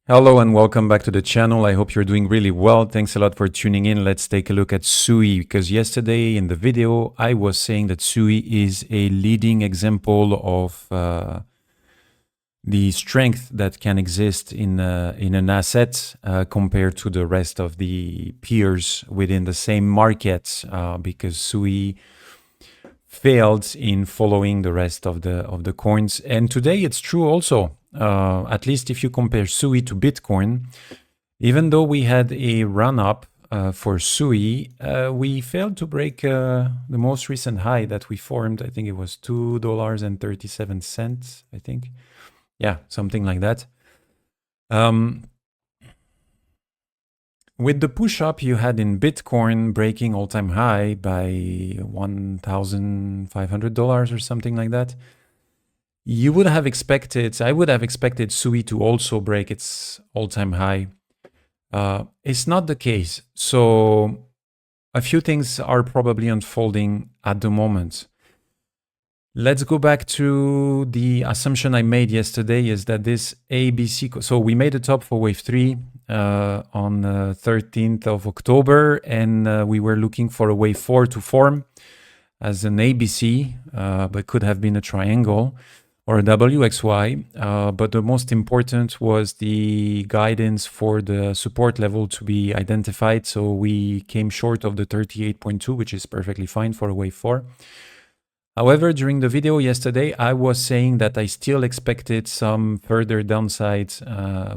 Hello and welcome back to the channel. I hope you're doing really well. Thanks a lot for tuning in. Let's take a look at SUI, because yesterday in the video I was saying that SUI is a leading example of the strength that can exist in an asset compared to the rest of the peers within the same market, because SUI failed in following the rest of the coins. And today it's true also. At least if you compare SUI to Bitcoin, even though we had a run up for SUI, we failed to break the most recent high that we formed. I think it was $2.37. I think, yeah, something like that. With the push up you had in Bitcoin breaking all-time high by $1,500 or something like that, you would have expected, I would have expected SUI to also break its all-time high. It's not the case. So a few things are probably unfolding at the moment. Let's go back to the assumption I made yesterday, is that this ABC, so we made a top for wave 3 on 13th of October, and we were looking for a wave 4 to form as an ABC, but could have been a triangle or a WXY, but the most important was the guidance for the support level to be identified. So we came short of the 38.2, which is perfectly fine for a wave 4. However, during the video yesterday, I was saying that I still expected some further downsides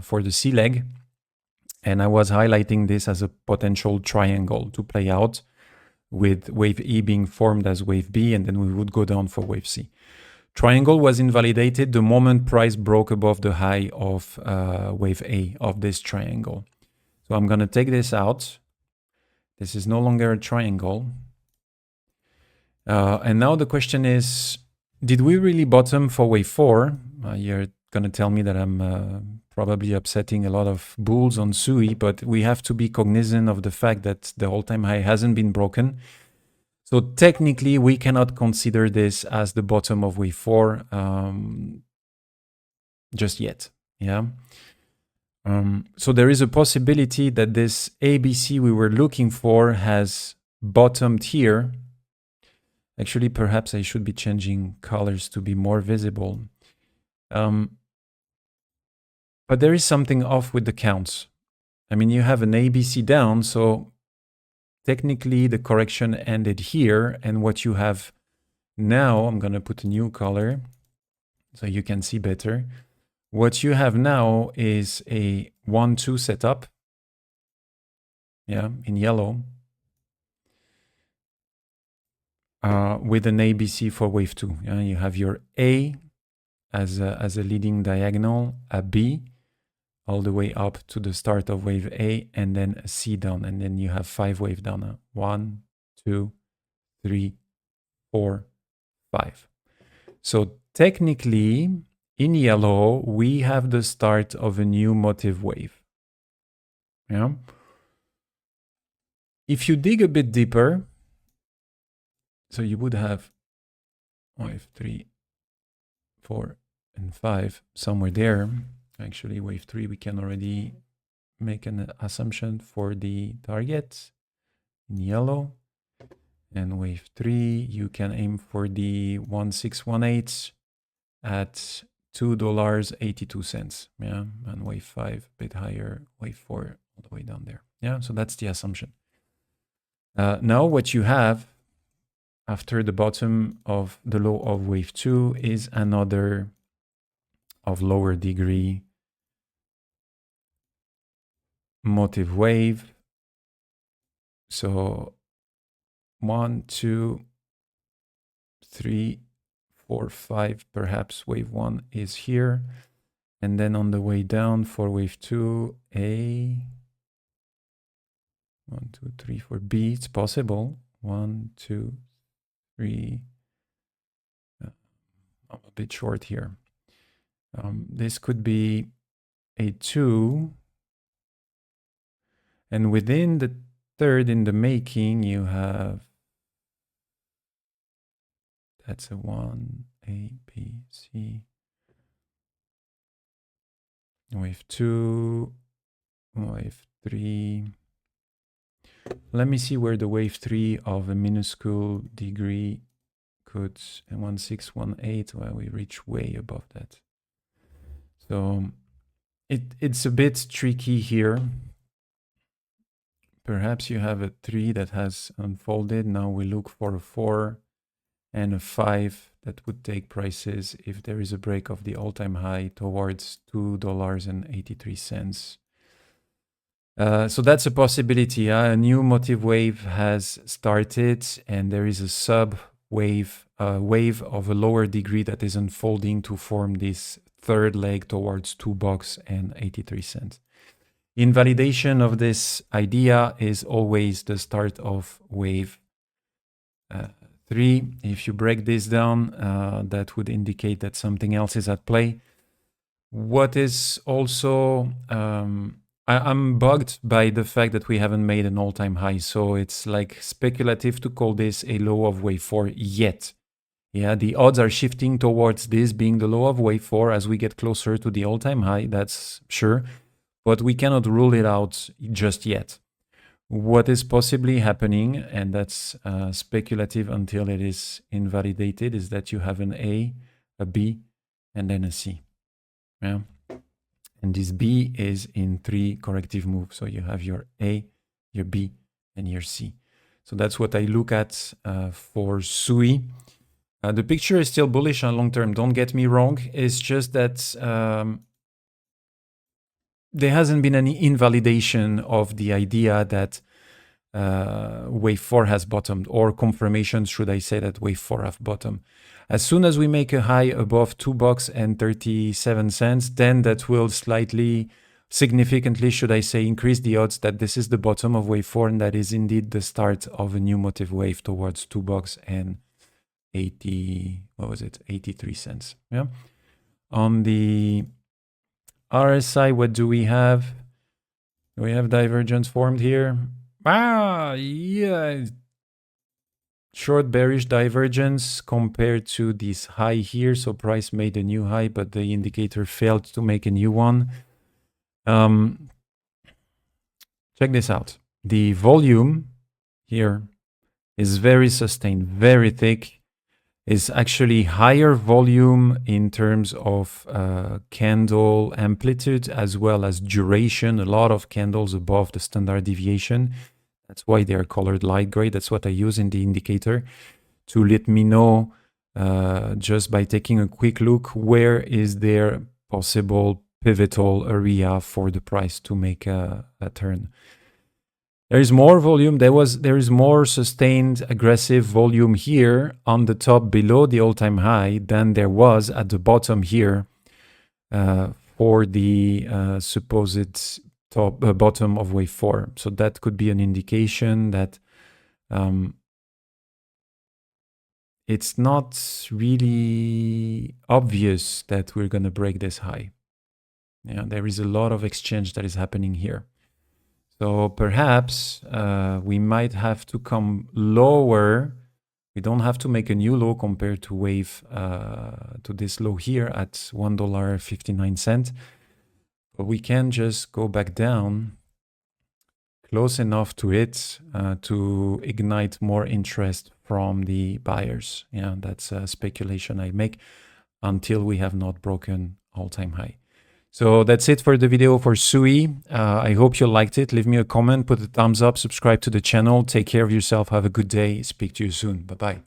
for the C leg, and I was highlighting this as a potential triangle to play out, with wave E being formed as wave B, and then we would go down for wave C. Triangle was invalidated the moment price broke above the high of wave A of this triangle. So I'm going to take this out. This is no longer a triangle. And now the question is, did we really bottom for wave 4? You're going to tell me that I'm probably upsetting a lot of bulls on SUI, but we have to be cognizant of the fact that the all-time high hasn't been broken. So technically, we cannot consider this as the bottom of wave 4 just yet. Yeah. So there is a possibility that this ABC we were looking for has bottomed here. Actually, perhaps I should be changing colors to be more visible. But there is something off with the counts. I mean, you have an ABC down, so technically the correction ended here, and what you have now, I'm going to put a new color so you can see better. What you have now is a 1-2 setup, yeah, in yellow, with an ABC for wave 2. Yeah? You have your A as a leading diagonal, a B all the way up to the start of wave A, and then a C down, and then you have 5 wave down. 1, 2, 3, 4, 5. So technically, in yellow, we have the start of a new motive wave. Yeah. If you dig a bit deeper, so you would have wave 3, 4, and 5 somewhere there. Actually, wave 3, we can already make an assumption for the target in yellow. And wave 3, you can aim for the 1618 at $2.82. Yeah, and wave 5 a bit higher, wave 4 all the way down there. Yeah, so that's the assumption. Now what you have after the bottom of the low of wave 2 is another of lower degree motive wave. So 1, 2, 3, 4, 5, perhaps wave 1 is here. And then on the way down for wave 2, A, 1, 2, 3, 4, B, it's possible. 1, 2, 3. I'm a bit short here. This could be a 2. And within the third in the making, you have, that's a 1, A, B, C. wave 2, wave 3. Let me see where the wave 3 of a minuscule degree could, 1618, well, we reach way above that. So it's a bit tricky here. Perhaps you have a 3 that has unfolded. Now we look for a 4 and a 5 that would take prices if there is a break of the all-time high towards $2.83. So that's a possibility. A new motive wave has started, and there is a sub-wave, wave of a lower degree that is unfolding to form this third leg towards $2.83. Invalidation of this idea is always the start of wave 3. If you break this down, that would indicate that something else is at play. What is also, I'm bugged by the fact that we haven't made an all-time high. So it's like speculative to call this a low of wave 4 yet. Yeah, the odds are shifting towards this being the low of wave 4 as we get closer to the all-time high, that's sure. But we cannot rule it out just yet. What is possibly happening, and that's speculative until it is invalidated, is that you have an A, a B, and then a C. Yeah. And this B is in 3 corrective moves. So you have your A, your B, and your C. So that's what I look at for SUI. The picture is still bullish on long term, don't get me wrong. It's just that there hasn't been any invalidation of the idea that wave 4 has bottomed, or confirmation, should I say, that wave 4 have bottomed. As soon as we make a high above $2.37, then that will significantly, should I say, increase the odds that this is the bottom of wave 4, and that is indeed the start of a new motive wave towards $2.83. Yeah. On the RSI, what do we have? We have divergence formed here. Yeah. Short bearish divergence compared to this high here. So price made a new high, but the indicator failed to make a new one. Check this out. The volume here is very sustained, very thick. Is actually higher volume in terms of candle amplitude as well as duration. A lot of candles above the standard deviation. That's why they are colored light gray. That's what I use in the indicator to let me know just by taking a quick look where is there possible pivotal area for the price to make a turn. There is more volume. There is more sustained aggressive volume here on the top below the all-time high than there was at the bottom here for the supposed bottom of wave 4. So that could be an indication that it's not really obvious that we're going to break this high. Yeah, there is a lot of exchange that is happening here. So perhaps we might have to come lower. We don't have to make a new low compared to wave to this low here at $1.59. But we can just go back down close enough to it to ignite more interest from the buyers. Yeah, that's a speculation I make until we have not broken all-time high. So that's it for the video for SUI. I hope you liked it. Leave me a comment, put a thumbs up, subscribe to the channel. Take care of yourself. Have a good day. Speak to you soon. Bye-bye.